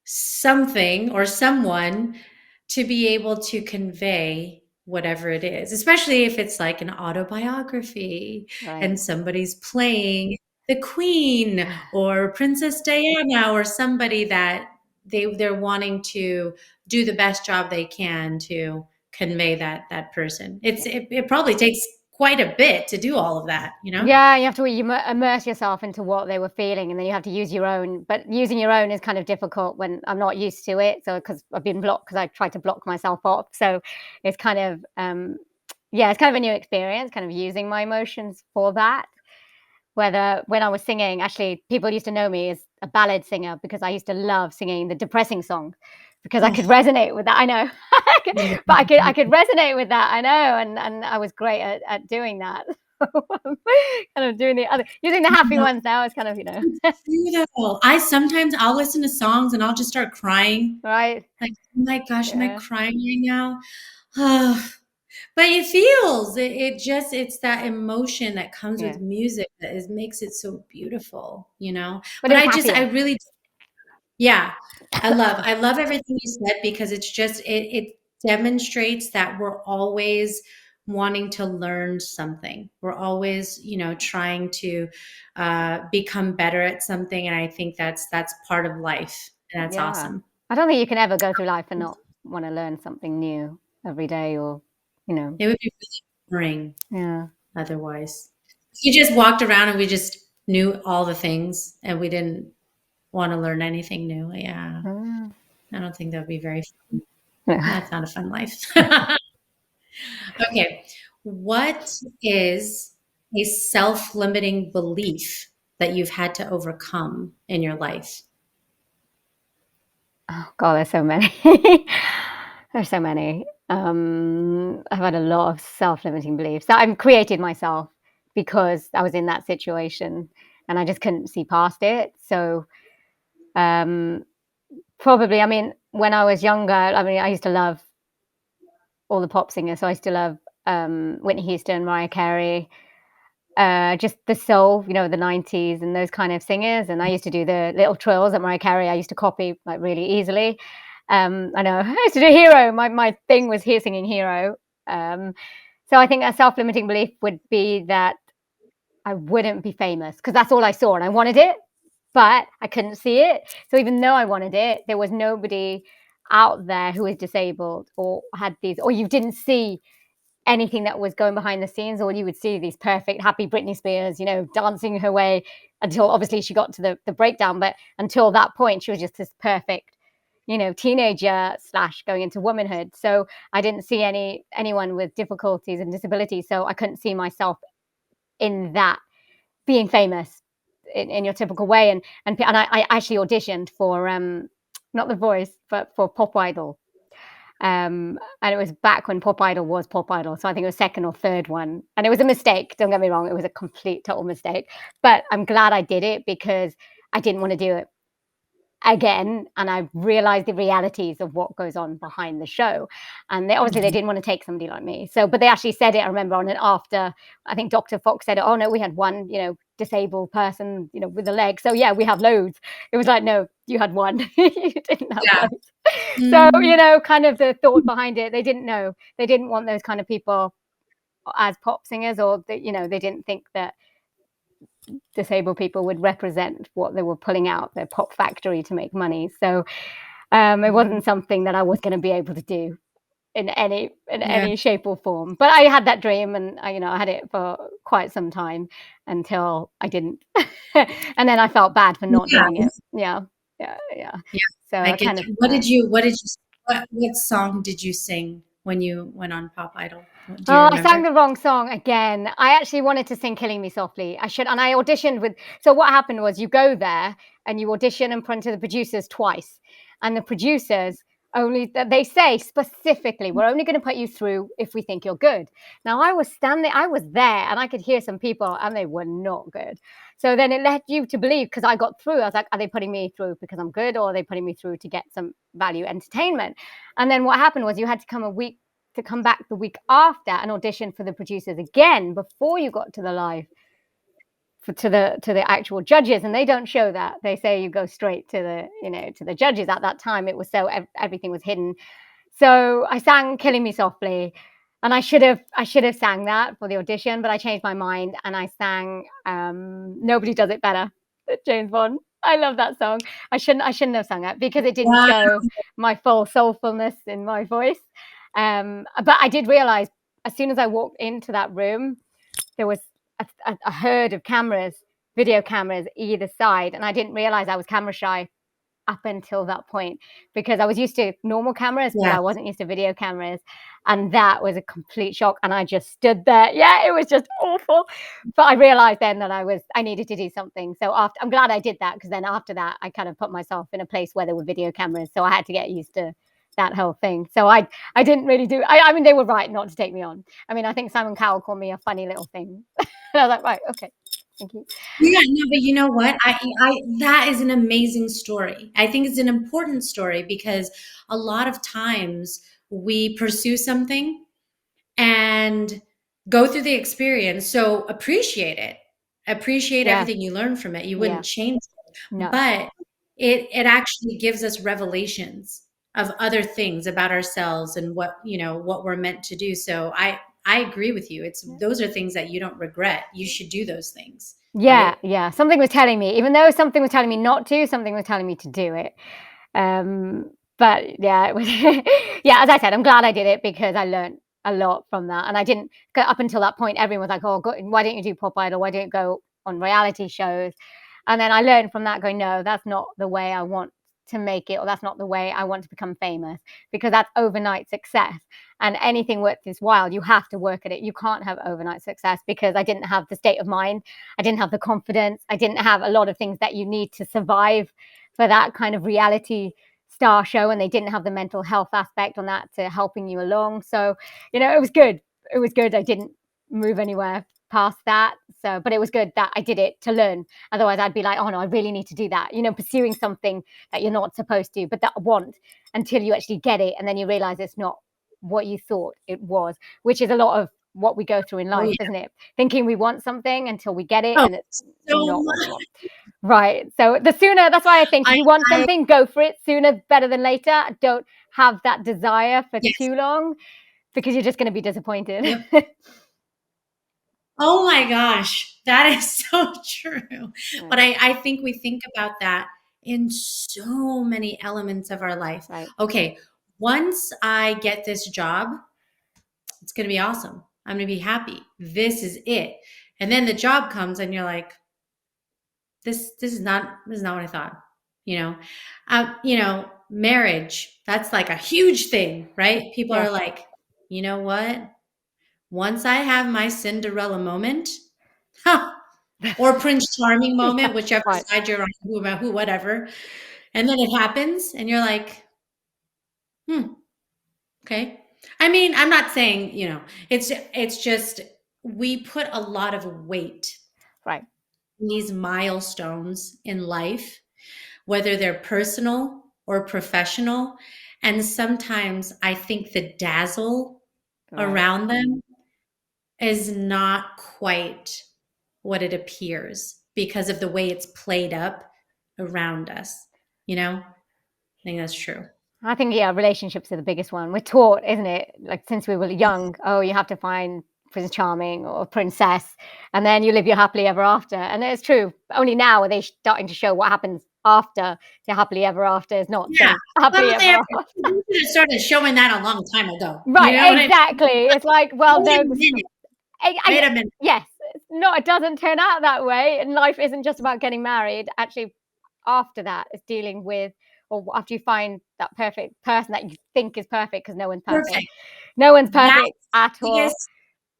something or someone to be able to convey whatever it is, especially if it's like an autobiography Right. and somebody's playing the queen or Princess Diana or somebody that they're wanting to do the best job they can to convey that person. It probably takes quite a bit to do all of that, you know? Yeah, you have to immerse yourself into what they were feeling, and then you have to use your own. But using your own is kind of difficult when I'm not used to it. So because I've been blocked, because I tried to block myself off. So it's kind of yeah, it's kind of a new experience, kind of using my emotions for that. Whether when I was singing, actually, people used to know me as a ballad singer because I used to love singing the depressing songs because I Oh, could resonate with that. I know, but I could resonate with that. I know, and I was great at doing that. Kind of doing the other, using the happy ones now is kind of beautiful. I'll listen to songs and I'll just start crying. right. Like, oh my gosh, am I Yeah, crying right now? But it feels it's that emotion that comes with yeah, music that makes it so beautiful, you know? but But it's I happier. really, yeah, I love everything you said because it's just it demonstrates that we're always wanting to learn something. We're always, trying to become better at something, and I think that's part of life, and that's Yeah, awesome. I don't think you can ever go through life and not want to learn something new every day, or you know, It would be really boring yeah. otherwise. If you just walked around and we just knew all the things and we didn't want to learn anything new. Yeah, Mm. I don't think that would be very fun. Yeah. That's not a fun life. Okay. What is a self-limiting belief that you've had to overcome in your life? Oh god, there's so many. There's so many. I've had a lot of self-limiting beliefs that I've created myself because I was in that situation and I just couldn't see past it. So, um, probably, I mean, when I was younger, I mean, I used to love all the pop singers. So I used to love Whitney Houston, Mariah Carey, just the soul, the 90s and those kind of singers. And I used to do the little trills that Mariah Carey I used to copy like really easily. I know I used to do Hero. My thing was here singing Hero. Um, so I think a self-limiting belief would be that I wouldn't be famous because that's all I saw and I wanted it, but I couldn't see it. So even though I wanted it, there was nobody out there who was disabled or had these, or you didn't see anything that was going behind the scenes. All you would see these perfect, happy Britney Spears, dancing her way until obviously she got to the breakdown. But until that point, she was just this perfect, teenager slash going into womanhood. So I didn't see anyone with difficulties and disabilities. So I couldn't see myself in that being famous in your typical way. And I actually auditioned for not The Voice, but for Pop Idol. And it was back when Pop Idol was Pop Idol. So I think it was second or third one. And it was a mistake. Don't get me wrong. It was a complete, total mistake. But I'm glad I did it because I didn't want to do it again. And I realized the realities of what goes on behind the show. And they Mhm. didn't want to take somebody like me. So, but they actually said it, I remember, on an after, I think Dr. Fox said, oh no, we had one, disabled person, with a leg. So yeah, we have loads. It was like, no, you had one. You didn't have Yeah. loads. So, Mm. kind of the thought behind it, they didn't know. They didn't want those kind of people as pop singers, or they didn't think that disabled people would represent what they were pulling out their pop factory to make money. So it wasn't something that I was going to be able to do in Yeah. any shape or form. But I had that dream, and I had it for quite some time until I didn't, and then I felt bad for not doing Yeah. it. Yeah, yeah, yeah. Yeah. So I I get kind of you. What song did you sing when you went on Pop Idol? Do you Oh, I sang remember? the wrong song again. I actually wanted to sing "Killing Me Softly." And I auditioned with. So what happened was, you go there and you audition in front of the producers twice, and the producers they say specifically, "We're only going to put you through if we think you're good." Now I was there, and I could hear some people, and they were not good. So then it led you to believe, because I got through. I was like, "Are they putting me through because I'm good, or are they putting me through to get some value entertainment?" And then what happened was, you had to come back the week after and audition for the producers again before you got to the live to the actual judges, and they don't show that. They say you go straight to the judges. At that time, it was everything was hidden. So I sang "Killing Me Softly," and I should have sang that for the audition, but I changed my mind and I sang "Nobody Does It Better," James Bond. I love that song. I shouldn't have sung it because it didn't Wow. show my full soulfulness in my voice. But I did realize, as soon as I walked into that room, there was a herd of cameras, video cameras either side, and I didn't realize I was camera shy up until that point, because I was used to normal cameras, but Yeah. I wasn't used to video cameras. And that was a complete shock. And I just stood there. Yeah, it was just awful. But I realized then that I needed to do something. So I'm glad I did that, because then after that, I kind of put myself in a place where there were video cameras. So I had to get used to that whole thing. So I didn't really I mean, they were right not to take me on. I mean, I think Simon Cowell called me a funny little thing. And I was like, right, okay, thank you. Yeah, no, but you know what? That is an amazing story. I think it's an important story because a lot of times we pursue something and go through the experience. So appreciate it. Appreciate Yeah, everything you learn from it. You yeah, wouldn't change it. no. But it actually gives us revelations of other things about ourselves and what we're meant to do. So I agree with you. Those are things that you don't regret. You should do those things, Yeah, right? yeah. Something was telling me, even though something was telling me not to, something was telling me to do it. Um, but yeah, it was yeah, as I said, I'm glad I did it because I learned a lot from that. And I didn't up until that point, everyone was like, "Oh, why don't you do Pop Idol? Why don't you go on reality shows?" And then I learned from that, going, "No, that's not the way I want to make it, or that's not the way I want to become famous, because that's overnight success. And anything worth its while, you have to work at it. You can't have overnight success," because I didn't have the state of mind, I didn't have the confidence, I didn't have a lot of things that you need to survive for that kind of reality star show, and they didn't have the mental health aspect on that to helping you along. So, it was good. It was good. I didn't move anywhere past that. So, but it was good that I did it to learn. Otherwise, I'd be like, "Oh no, I really need to do that." Pursuing something that you're not supposed to, but that want, until you actually get it, and then you realize it's not what you thought it was, which is a lot of what we go through in Oh life, yeah. isn't it? Thinking we want something until we get it, Oh, and it's so not what we much. want. Right. So the sooner, that's why I think, I, if you want I something, go for it sooner better than later. Don't have that desire for yes. too long, because you're just going to be disappointed. Yep. Oh my gosh, that is so true. But Yeah, I think we think about that in so many elements of our life. right. Okay, once I get this job, it's going to be awesome. I'm going to be happy. This is it. And then the job comes and you're like, this is not what I thought. Marriage, that's like a huge thing, right? People Yeah. are like, you know what? Once I have my Cinderella moment, huh, or Prince Charming Yeah. moment, whichever Right. side you're on, whatever. And then it happens, and you're like, hmm, okay. I mean, I'm not saying, it's just we put a lot of weight Right. in these milestones in life, whether they're personal or professional. And sometimes I think the dazzle Right. around them is not quite what it appears because of the way it's played up around us. I think that's true. I think, yeah, relationships are the biggest one. We're taught, isn't it? Like since we were young, oh, you have to find Prince Charming or Princess, and then you live your happily ever after. And it's true. Only now are they starting to show what happens after the happily ever after is not Yeah. so happily Well, they ever after. should have started showing that a long time ago. You Right, know what I mean? exactly. It's like, well, Wait a no, minute. I Wait a minute. yes, no, it doesn't turn out that way, and life isn't just about getting married. Actually, after that, it's dealing with, or after you find that perfect person that you think is perfect, because no one's perfect. Perfect. No one's That's perfect at the all, biggest,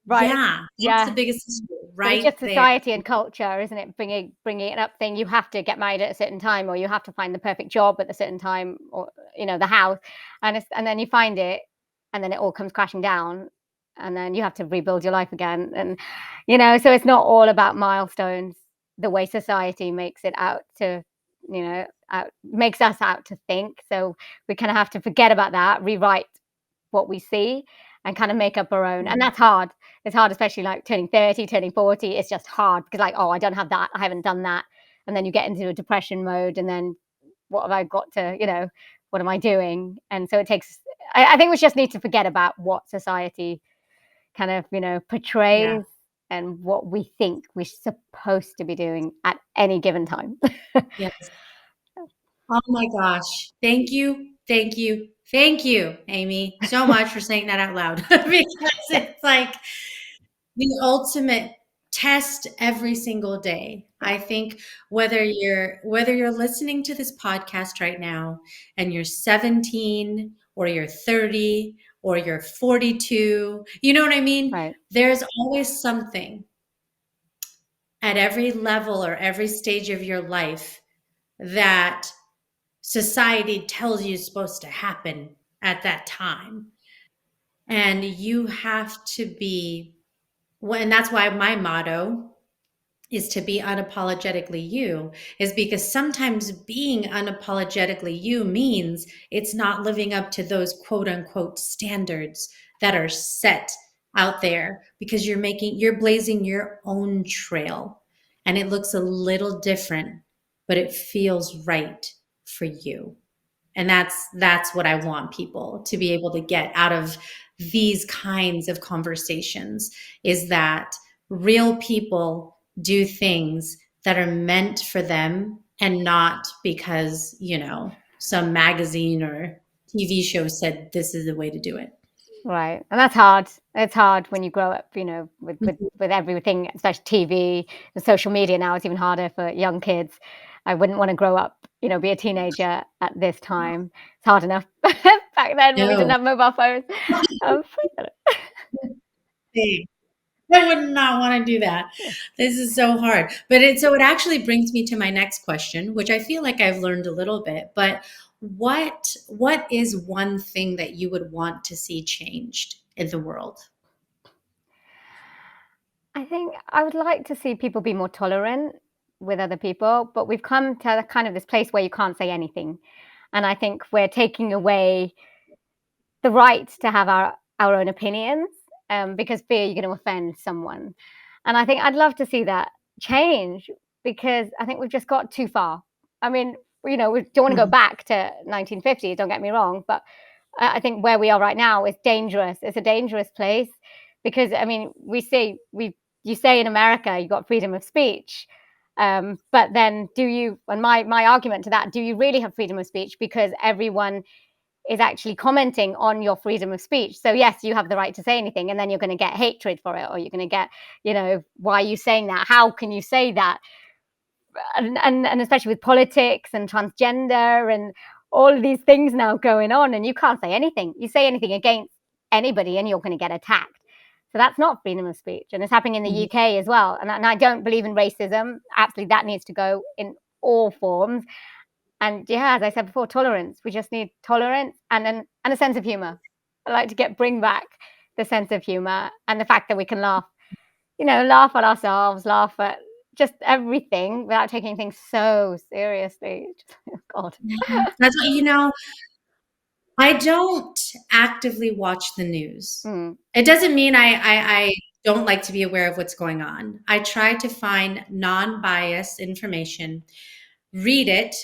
right? yeah, that's the Yeah. biggest issue So it's right just there. society and culture, isn't it? Bringing it up, thing. You have to get married at a certain time, or you have to find the perfect job at a certain time, or the house, and then you find it, and then it all comes crashing down, and then you have to rebuild your life again, and so it's not all about milestones the way society makes it out to, makes us out to think. So we kind of have to forget about that, rewrite what we see, and kind of make up our own. And that's hard. It's hard, especially like turning 30, turning 40. It's just hard because, like, oh, I don't have that. I haven't done that. And then you get into a depression mode. And then what have I got to, what am I doing? And so it takes, I think we just need to forget about what society kind of, Yeah. portrays and what we think we're supposed to be doing at any given time. Yes. Oh my gosh. Thank you. Thank you. Thank you, Amy, so much for saying that out loud because it's like the ultimate test every single day. Yeah, I think whether you're listening to this podcast right now and you're 17 or you're 30 or you're 42, you know what I mean? right, There's always something at every level or every stage of your life that society tells you is supposed to happen at that time. And you have to be, well, and that's why my motto is to be unapologetically you, is because sometimes being unapologetically you means it's not living up to those quote unquote standards that are set out there because you're blazing your own trail and it looks a little different, but it feels right for you. And that's what I want people to be able to get out of these kinds of conversations, is that real people do things that are meant for them and not because, some magazine or TV show said this is the way to do it. right. And that's hard. It's hard when you grow up, with Mhm. everything, especially TV and social media now. It's even harder for young kids. I wouldn't want to grow up, be a teenager at this time. It's hard enough back then when we didn't No. have mobile phones. Um, I would not want to do that. This is so hard. But it actually brings me to my next question, which I feel like I've learned a little bit, but what is one thing that you would want to see changed in the world? I think I would like to see people be more tolerant with other people, but we've come to kind of this place where you can't say anything. And I think we're taking away the right to have our own opinions, because fear you're going to offend someone. And I think I'd love to see that change, because I think we've just got too far. I mean, we don't want to go Mhm. back to 1950, don't get me wrong, but I think where we are right now is dangerous. It's a dangerous place because, I mean, you say in America you got freedom of speech, but then do you? And my argument to that: do you really have freedom of speech? Because everyone is actually commenting on your freedom of speech. So yes, you have the right to say anything, and then you're going to get hatred for it, or you're going to get, why are you saying that? How can you say that? And especially with politics and transgender and all of these things now going on, and you can't say anything. You say anything against anybody, and you're going to get attacked. So that's not freedom of speech, and it's happening in the Mhm. UK as well. And I don't believe in racism. Absolutely, that needs to go in all forms. And yeah, as I said before, tolerance. We just need tolerance and a sense of humor. I like to bring back the sense of humor and the fact that we can laugh, laugh at ourselves, laugh at just everything without taking things so seriously. Just, oh God. Yeah. That's what, I don't actively watch the news. Mm, It doesn't mean I don't like to be aware of what's going on. I try to find non-biased information, read it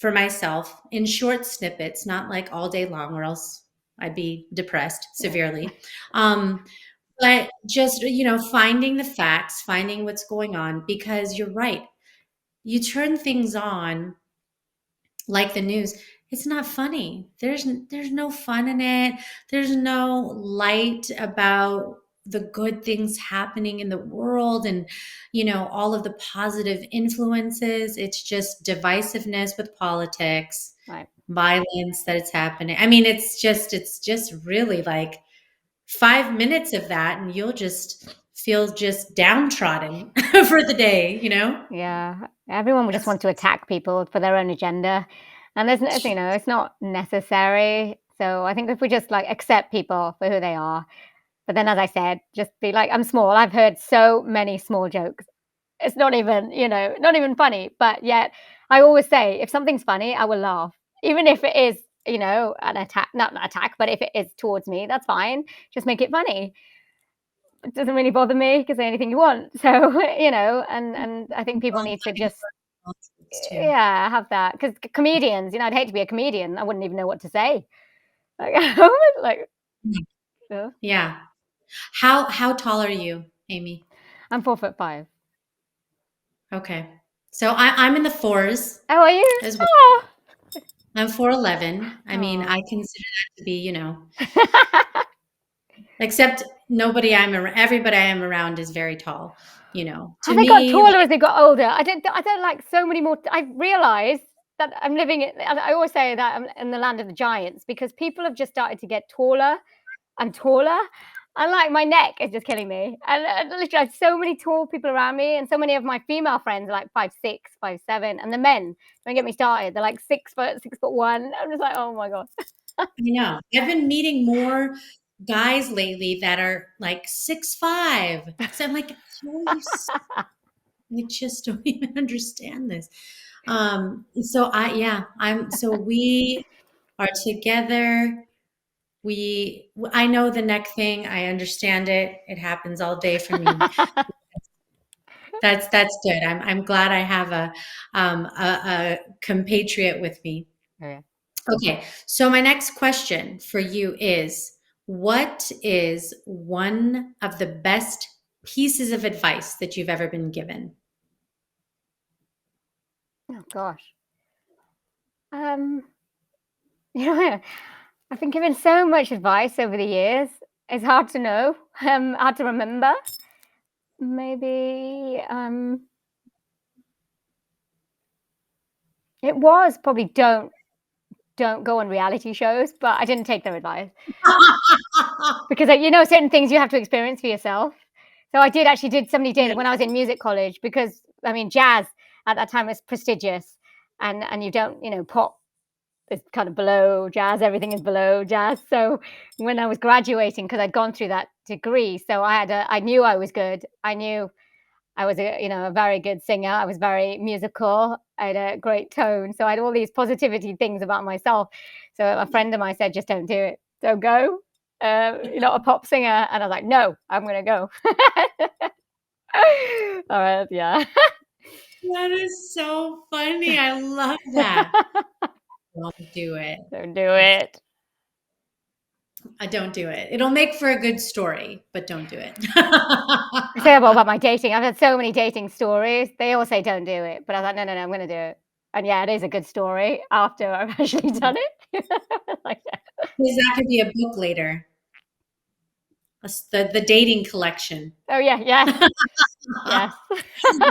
for myself in short snippets, not like all day long, or else I'd be depressed severely. But just, finding the facts, finding what's going on, because you're right. You turn things on like the news, it's not funny. There's no fun in it. There's no light about the good things happening in the world, and all of the positive influences. It's just divisiveness with politics, Right. violence that it's happening. I mean, it's just really like 5 minutes of that and you'll just feel just downtrodden for the day, Yeah. Everyone would just That's want to attack people for their own agenda. And there's no, it's not necessary. So I think if we just like accept people for who they are, but then as I said, just be like, I'm small. I've heard so many small jokes. It's not even, not even funny. But yet I always say, if something's funny, I will laugh. Even if it is, an attack, not an attack, but if it is towards me, that's fine. Just make it funny. It doesn't really bother me. You can say anything you want. So, and I think people need to just, too. yeah, have that. Because comedians, I'd hate to be a comedian. I wouldn't even know what to say. Like, like, uh, Yeah. How tall are you, Amy? I'm 4'5". Okay. So I'm in the fours Oh, are you? as well. Oh. I'm 4'11". I mean, I Oh. consider that to be, except everybody I am around is very tall, Have to they got me, taller like, as they got older? I don't like so many more. I realised that I'm living in. I always say that I'm in the land of the giants because people have just started to get taller and taller. And like my neck is just killing me. And literally, I have so many tall people around me, and so many of my female friends are like 5'6", 5'7", and the men. Don't get me started. They're like 6', 6'1". I'm just like, oh my god. I know. I've been meeting more guys lately that are like 6'5". So I'm like, how are you I just don't even understand this. So yeah, so we are together. I know the neck thing. I understand it. It happens all day for me. That's good. I'm glad I have a compatriot with me. Yeah. Okay, so my next question for you is, what is one of the best pieces of advice that you've ever been given? Oh gosh. Um, yeah, I've been given so much advice over the years. It's hard to know. Hard to remember. Maybe it was probably don't go on reality shows, but I didn't take their advice because certain things you have to experience for yourself. So I did actually did somebody Yeah. did when I was in music college because I mean jazz at that time was prestigious and you don't pop is kind of below jazz. Everything is below jazz. So when I was graduating, because I'd gone through that degree, so I knew I was good. I knew I was a very good singer. I was very musical. I had a great tone. So I had all these positivity things about myself. So a friend of mine said, just don't do it. Don't go. You're not a pop singer. And I was like, no, I'm going to go. All right. Yeah. That is so funny. I love that. Don't do it. Don't do It's it. I don't do it. It'll make for a good story, but don't do it. I say about my dating. I've had so many dating stories. They all say don't do it, but I was like, no, no, no, I'm going to do it. And yeah, it is a good story after I've actually done it. Like, Because that could be a book later. The dating collection. oh yeah, yes, yes,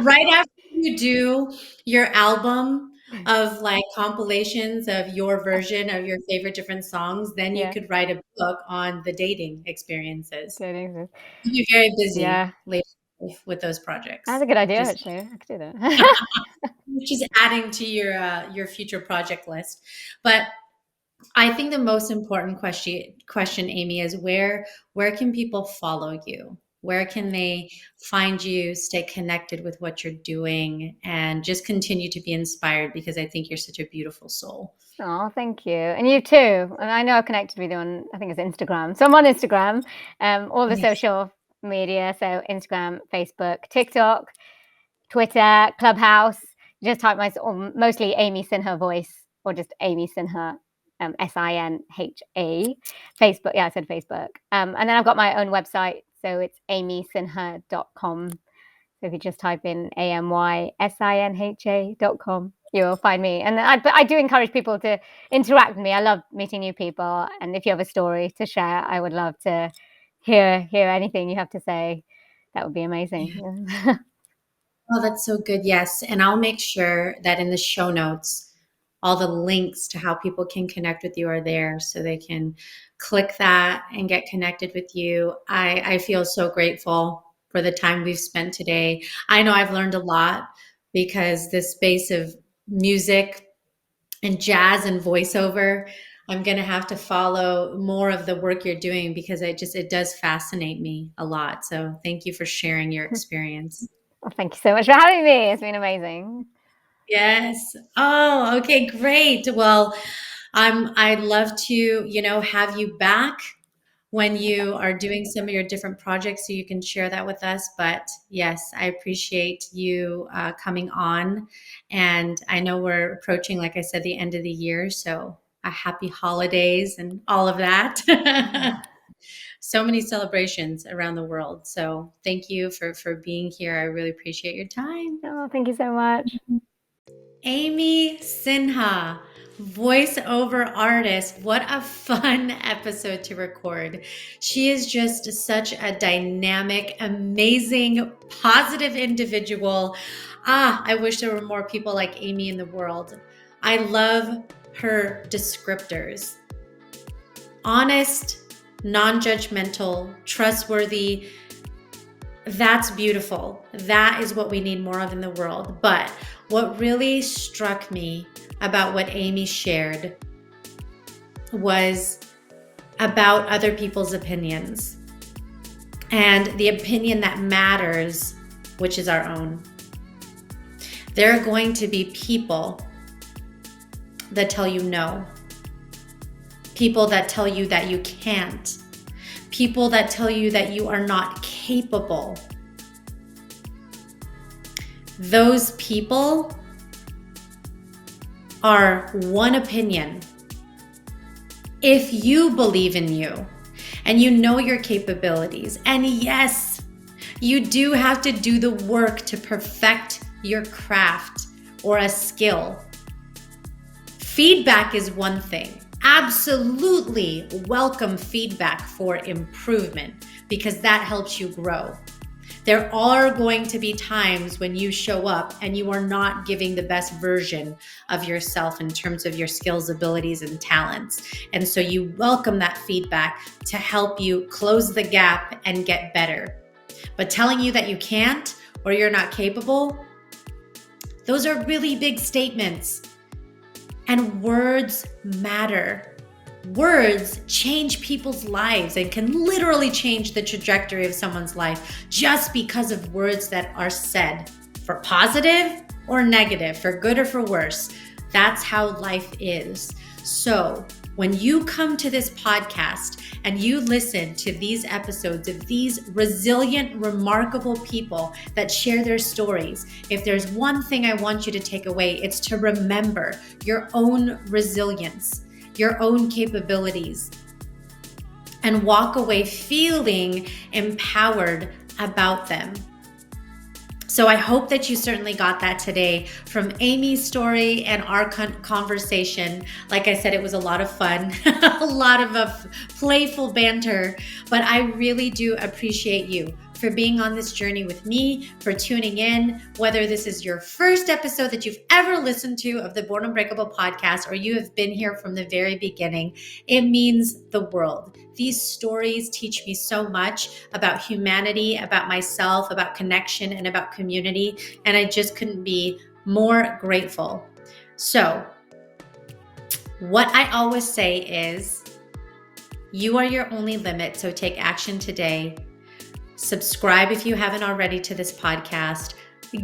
Right after you do your album of like compilations of your version of your favorite different songs, then you yeah. could write a book on the dating experiences. Dating. You'll be very busy Yeah, later with those that's projects. a good idea. Just Actually, I could do that. just adding to your future project list. But I think the most important question, Amy, is where can people follow you? Where can they find you, stay connected with what you're doing, and just continue to be inspired? Because I think you're such a beautiful soul. Oh, thank you, and you too. And I know I connected with you on, I think it's Instagram. So I'm on Instagram, all the Yes. social media. So Instagram, Facebook, TikTok, Twitter, Clubhouse. just type or mostly Amy Sinha voice, or just Amy Sinha, Sinha. Facebook. Yeah, I said Facebook. And then I've got my own website, so it's amysinha.com. So if you just type in amysinha.com, you'll find me. And I do encourage people to interact with me. I love meeting new people. And if you have a story to share, I would love to hear anything you have to say. That would be amazing. Yeah. Oh, that's so good. Yes. And I'll make sure that in the show notes, all the links to how people can connect with you are there so they can click that and get connected with you. I feel so grateful for the time we've spent today. I know I've learned a lot because this space of music and jazz and voiceover, I'm going to have to follow more of the work you're doing because it does fascinate me a lot. So thank you for sharing your experience. Well, thank you so much for having me. It's been amazing. Yes. Oh, okay, great. Well, I'd love to, have you back when you are doing some of your different projects so you can share that with us. But yes, I appreciate you coming on. And I know we're approaching, like I said, the end of the year. So a happy holidays and all of that. So many celebrations around the world. So thank you for being here. I really appreciate your time. Oh, thank you so much. Amy Sinha, voiceover artist. What a fun episode to record. She is just such a dynamic, amazing, positive individual. I wish there were more people like Amy in the world. I love her descriptors. Honest, non-judgmental, trustworthy. That's beautiful. That is what we need more of in the world. But what really struck me about what Amy shared was about other people's opinions and the opinion that matters, which is our own. There are going to be people that tell you no, people that tell you that you can't, people that tell you that you are not capable. Those people are one opinion. If you believe in you and you know your capabilities, and yes, you do have to do the work to perfect your craft or a skill. Feedback is one thing. Absolutely welcome feedback for improvement because that helps you grow. There are going to be times when you show up and you are not giving the best version of yourself in terms of your skills, abilities, and talents. And so you welcome that feedback to help you close the gap and get better. But telling you that you can't or you're not capable, those are really big statements. And words matter. Words change people's lives and can literally change the trajectory of someone's life just because of words that are said, for positive or negative, for good or for worse. That's how life is. So when you come to this podcast and you listen to these episodes of these resilient, remarkable people that share their stories, if there's one thing I want you to take away, it's to remember your own resilience, your own capabilities, and walk away feeling empowered about them. So I hope that you certainly got that today from Amy's story and our conversation. Like I said, it was a lot of fun, a lot of playful banter, but I really do appreciate you for being on this journey with me, for tuning in, whether this is your first episode that you've ever listened to of the Born Unbreakable podcast, or you have been here from the very beginning. It means the world. These stories teach me so much about humanity, about myself, about connection, and about community, and I just couldn't be more grateful. So, what I always say is, you are your only limit, so take action today. Subscribe if you haven't already to this podcast.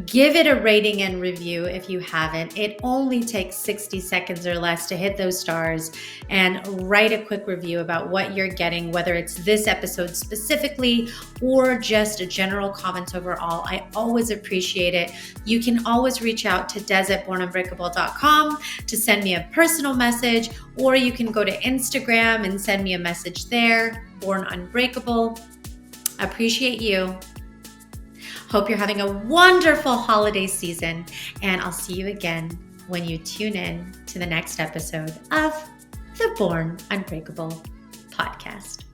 Give it a rating and review if you haven't. It only takes 60 seconds or less to hit those stars and write a quick review about what you're getting, whether it's this episode specifically or just a general comments overall. I always appreciate it. You can always reach out to des@bornunbreakable.com to send me a personal message, or you can go to Instagram and send me a message there, Born Unbreakable. Appreciate you. Hope you're having a wonderful holiday season, and I'll see you again when you tune in to the next episode of the Born Unbreakable podcast.